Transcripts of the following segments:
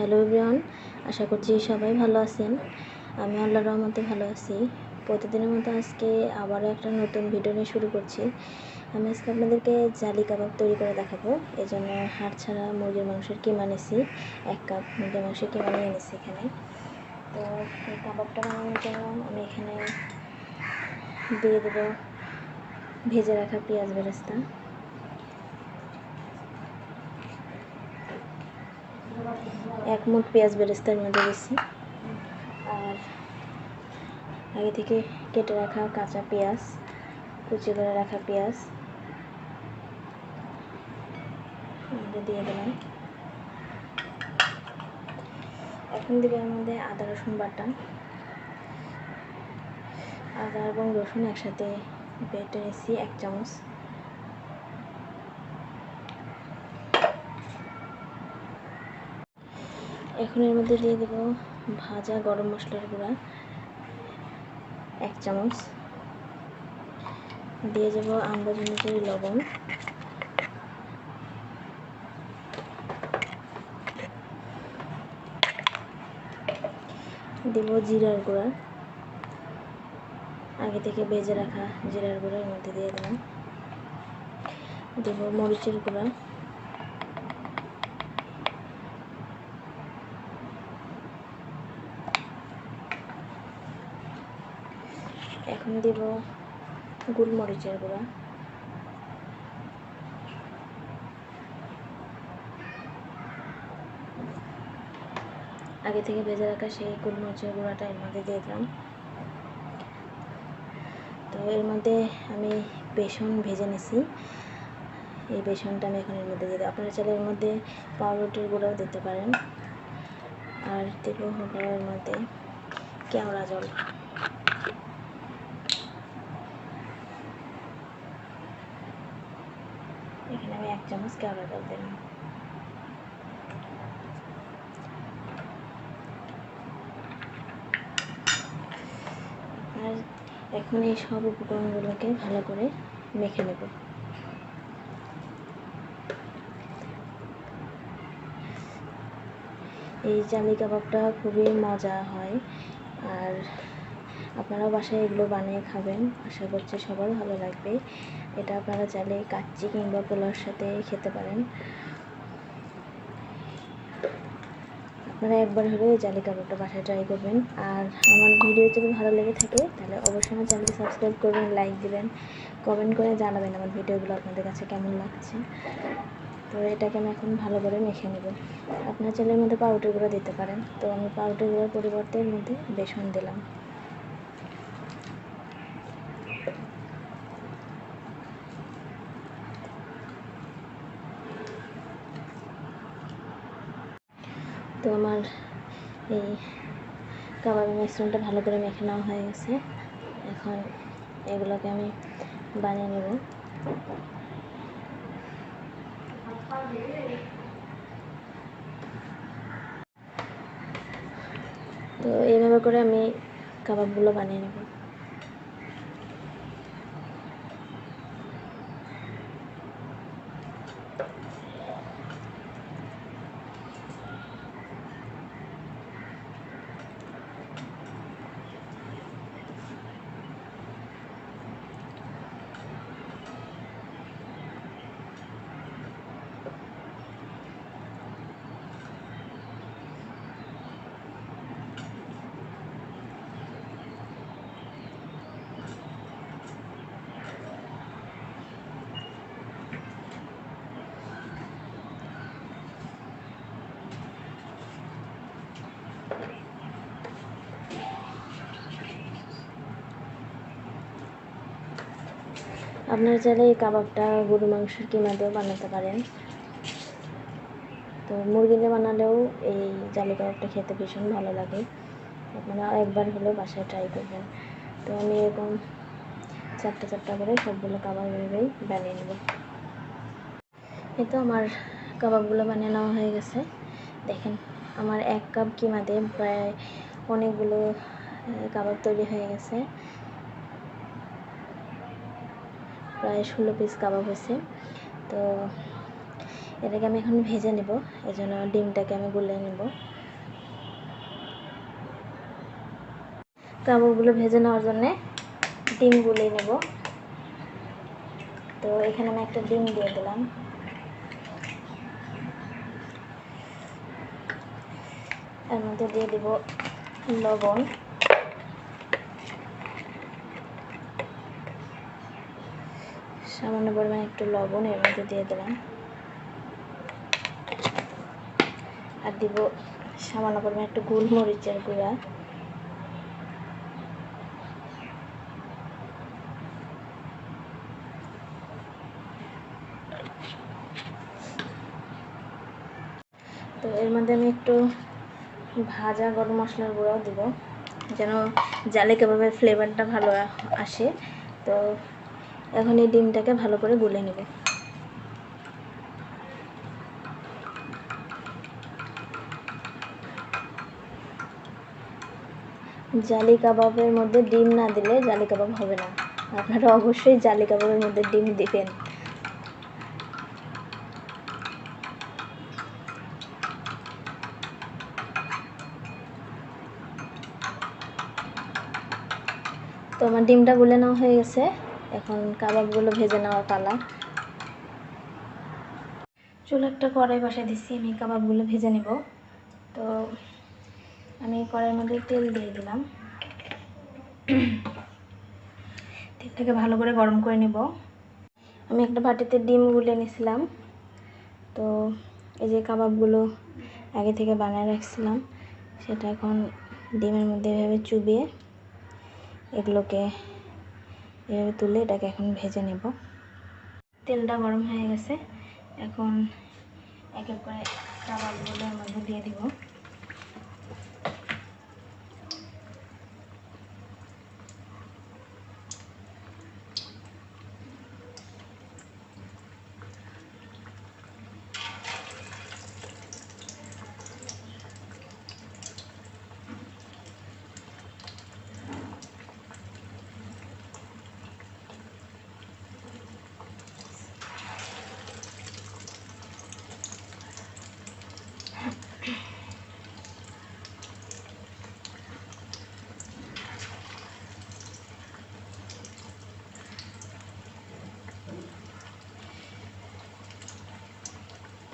Hello everyone, আশা করছি সবাই ভালো আছেন। আমি আল্লাহর রহমতে ভালো আছি। প্রতিদিনের মতো আজকে আবারও একটা নতুন ভিডিও নিয়ে শুরু করছি। আমি আজকে আপনাদেরকে জালি কাবাব তৈরি করে দেখাবো। এই জন্য হাড় ছাড়া মুরগির মাংসের কিমা নিয়েছি, 1 কাপ মুরগির মাংসের কিমা নিয়ে নিয়েছি এখানে। তো এই কাবাবটা বানানোর জন্য আমি এখানে দিয়ে দেবো ভেজে রাখা পেঁয়াজ বেরেস্তা, এক মুঠ পেঁয়াজ বেরেস্তার মধ্যে দিয়েছি, আর আগে থেকে কেটে রাখা কাঁচা পেঁয়াজ, কুচি করে রাখা পেঁয়াজ দিয়ে দিলাম। এখন দিব এর মধ্যে আদা রসুন বাটা, আদা এবং রসুন একসাথে বেটে নিয়েছি 1 চামচ। এখন এর মধ্যে দিয়ে দেব ভাজা গরম মশলার গুঁড়া 1 চামচ, দিয়ে দেব আন্দাজ অনুযায়ী লবণ, দেব জিরার গুঁড়া, আগে থেকে ভেজে রাখা জিরার গুঁড়া এর মধ্যে দিয়ে দিলাম, দেব মরিচের গুঁড়া, এখন দেব গোলমরিচের গুঁড়া, আগে থেকে ভেজে রাখা সেই গোলমরিচের গুঁড়াটা এর মধ্যে দিয়ে দিলাম। তো এর মধ্যে আমি বেসন ভেজে নিয়েছি, এই বেসনটা আমি এখন এর মধ্যে দিয়ে দেবো। আপনারা চাইলে এর মধ্যে পাউরুটির গুঁড়াও দিতে পারেন। আর দেব হলো এর মধ্যে কেওড়া জল, এখানে আমি 1 চামচ কেওড়া জল দিলাম। আর এখন এই সব উপকরণগুলোকে ভালো করে মেখে নেব। এই জালি কাবাবটা খুবই মজা হয়, আর আপনারাও বাসায় এগুলো বানিয়ে খাবেন। আশা করছি সবার ভালো লাগবে। এটা আপনারা চাইলে কাচ্চি কিংবা পোলাওর সাথে খেতে পারেন। আপনারা একবার হলেও এই জালি কাবাবটা বাসায় ট্রাই করবেন। আর আমার ভিডিও যদি ভালো লেগে থাকে তাহলে অবশ্যই আমার চ্যানেলকে সাবস্ক্রাইব করবেন, লাইক দিবেন, কমেন্ট করে জানাবেন আমার ভিডিওগুলো আপনাদের কাছে কেমন লাগছে। তো এটাকে আমি এখন ভালো করে মেখে নেব। আপনার চালের মধ্যে পাউরুটির গুঁড়ো দিতে পারেন, তো আমি পাউরুটির গুঁড়োর পরিবর্তে এর মধ্যে বেসন দিলাম। তো আমার এই কাবাবের মিশ্রণটা ভালো করে মেখে নেওয়া হয়ে গেছে। এখন এগুলোকে আমি বানিয়ে নেব। তো এইভাবে করে আমি কাবাবগুলো বানিয়ে নেব। আপনারা চাইলে এই কাবাবটা গরু মাংসের কিমা দিয়েও বানাতে পারেন। তো মুরগি দিয়ে বানালেও এই জালি কাবাবটা খেতে ভীষণ ভালো লাগে। আপনারা একবার হলেও বাসায় ট্রাই করবেন। তো আমি এরকম 4টা করে সবগুলো কাবাব এভাবেই বানিয়ে নেব। এই তো আমার কাবাবগুলো বানিয়ে নেওয়া হয়ে গেছে। দেখেন আমার 1 কাপ কিমাতে প্রায় অনেকগুলো কাবাব তৈরি হয়ে গেছে। প্রায় 16 পিস কাবাব হয়েছে। তো এটাকে আমি এখন ভেজে নেব, এজন্য ডিমটাকে আমি গুলিয়ে নেব। কাবাবগুলো ভেজে নেওয়ার জন্যে ডিম গুলিয়ে নেব। তো এখানে আমি একটা ডিম দিয়ে দিলাম। এর মধ্যে দিয়ে দিব লবণ, সামান্য পরিমাণে একটু লবণ এর মধ্যে দিয়ে দিলাম, আর দিব সামান্য পরিমাণে একটু গোলমরিচের গুঁড়া। তো এর মধ্যে আমি একটু ভাজা গরম মশলার গুঁড়াও দিব, যেন জালি কাবাবের ফ্লেভারটা ভালো আসে। তো এখন এই ডিমটাকে ভালো করে গুলে নেব। জালি কাবাবের মধ্যে ডিম না দিলে জালি কাবাব হবে না। আপনারা অবশ্যই জালি কাবাবের মধ্যে ডিম দিবেন। তো আমার ডিমটা গুলে নেওয়া হয়ে গেছে, এখন কাবাবগুলো ভেজে নেওয়ার পালা। চুলো একটা কড়াই বসাই দিচ্ছি, আমি কাবাবগুলো ভেজে নেব। তো আমি কড়াইয়ের মধ্যে তেল দিয়ে দিলাম, তেলটাকে ভালো করে গরম করে নেব। আমি একটা বাটিতে ডিম গুলে নিয়েছিলাম। তো এই যে কাবাবগুলো আগে থেকে বানিয়ে রাখছিলাম, সেটা এখন ডিমের মধ্যে এভাবে চুবিয়ে এগুলোকে এভাবে তুলে এটাকে এখন ভেজে নেব। তেলটা গরম হয়ে গেছে, এখন এক এক করে কাবাবগুলো এর মধ্যে দিয়ে দিব।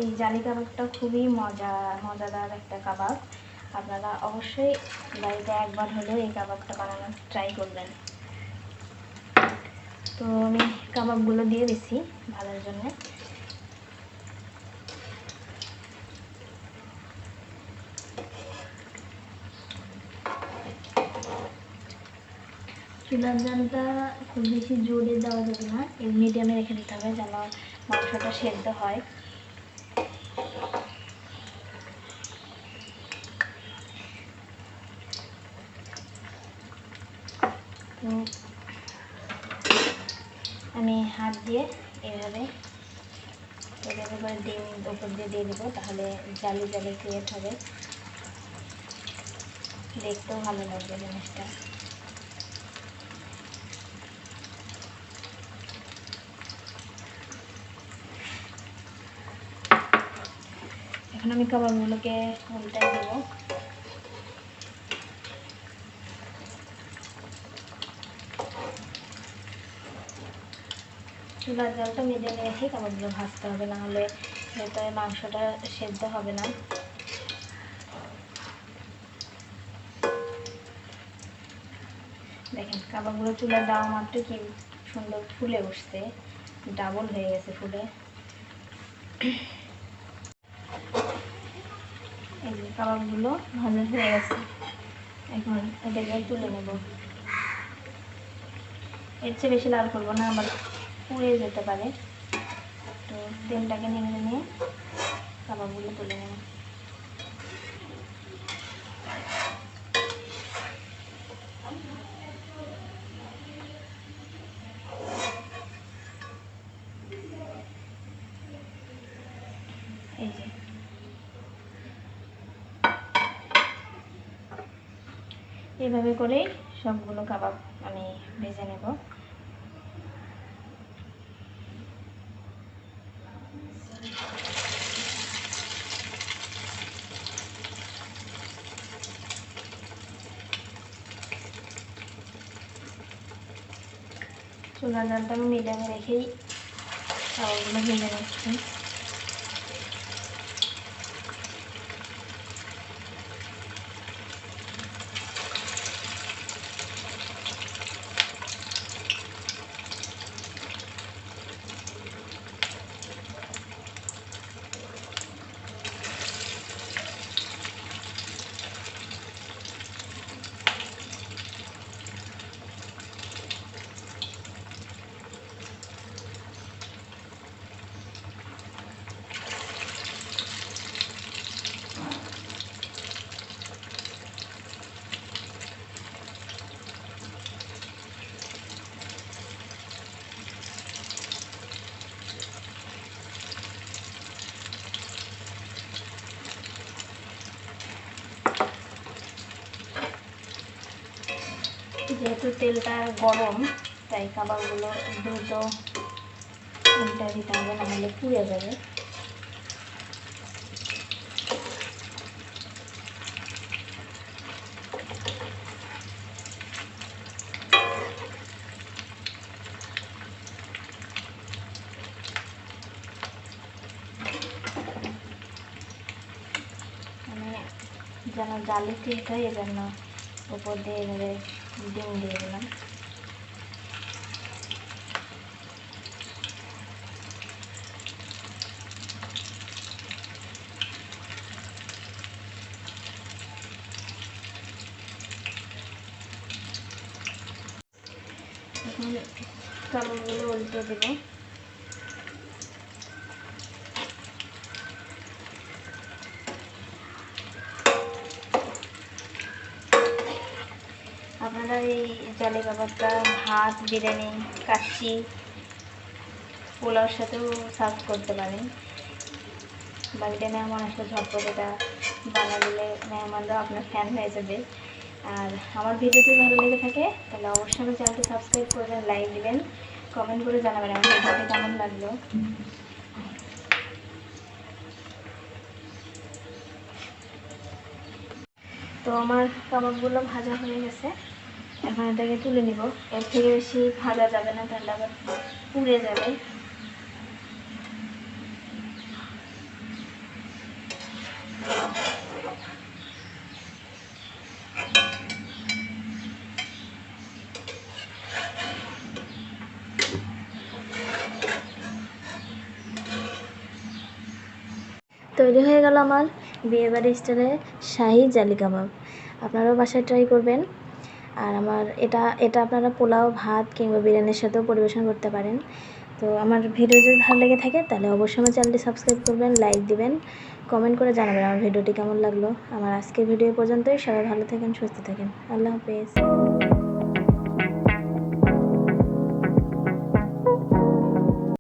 এই জালি কাবাবটা খুবই মজাদার একটা কাবাব। আপনারা অবশ্যই বাড়িতে একবার হলেও এই কাবাবটা বানানোর ট্রাই করবেন। তো আমি কাবাবগুলো দিয়ে দিচ্ছি ভাজার জন্য। চুলার জালটা খুব বেশি জোরে দেওয়া যাবে না, এর মিডিয়ামে রেখে দিতে হবে যেন মাংসটা সেদ্ধ হয়। তো আমি হাত দিয়ে এভাবে করে ডিম উপর দিয়ে দেবো, তাহলে জালি জালি ক্রিয়েট হবে, দেখতেও ভালো লাগবে জিনিসটা। এখন আমি কাবাবগুলোকে উল্টাই দেবো। চুলার জালটা মিডিয়ামে রেখে কাবাবগুলো ভাজতে হবে, না হলে ভেতরে মাংসটা সেদ্ধ হবে না। দেখেন কাবাবগুলো চুলা দেওয়া মাত্র কি সুন্দর ফুলে উঠছে, ডাবল হয়ে গেছে ফুলে। এই যে কাবাবগুলো ভাজা হয়ে গেছে, এখন এটাকে তুলে নেব। এর চেয়ে বেশি লাল করবো না, আবার পুড়ে যেতে পারে। তো তেলটাকে নেড়ে নিয়ে কাবাবগুলো তুলে নেব। এই যে এইভাবে করেই সবগুলো কাবাব আমি ভেজে নেব। চুলার জালটা আমি মিডিয়ামে রেখেই চাউলগুলো ভেজে নিচ্ছি। যেহেতু তেলটা গরম তাই কাবাবগুলো দ্রুত উল্টে দিতে হবে, নাহলে পুড়ে যাবে। যেন জালি ঠিক হয় এজন্য উপর দিয়ে এভাবে ডিম দিয়ে দিলাম। এখন কাবাবগুলো উল্টে দেবো। আপনারা এই জালি কাবাবটা ভাত, বিরিয়ানি, কাচ্চি, পোলাওর সাথেও সার্ভ করতে পারেন। বাড়িতে মেহমান আসলে ঝটপট এটা বানা দিলে মেহমানরাও আপনার ফ্যান হয়ে যাবে। আর আমার ভিডিও যদি ভালো লেগে থাকে তাহলে অবশ্যই আমার চ্যানেলটি সাবস্ক্রাইব করবেন, লাইক দিবেন, কমেন্ট করে জানাবেন আমার ভিডিওটি কেমন লাগলো। তো আমার কাবাবগুলো ভাজা হয়ে গেছে, এখন এটাকে তুলে নিব। এর থেকে বেশি ভাজা যাবে না, তাহলে আবার পুড়ে যাবে। তৈরি হয়ে গেল আমার বিয়েবাড়ি স্টাইলে শাহি জালি কাবাব। আপনারাও বাসায় ট্রাই করবেন। আর আমার এটা আপনারা পোলাও, ভাত কিংবা বিরিয়ানির সাথেও পরিবেশন করতে পারেন। তো আমার ভিডিও যদি ভালো লেগে থাকে তাহলে অবশ্যই আমার চ্যানেলটি সাবস্ক্রাইব করবেন, লাইক দিবেন, কমেন্ট করে জানাবেন আমার ভিডিওটি কেমন লাগলো। আমার আজকের ভিডিও পর্যন্তই। সবাই ভালো থাকেন, সুস্থ থাকেন। আল্লাহ হাফেজ।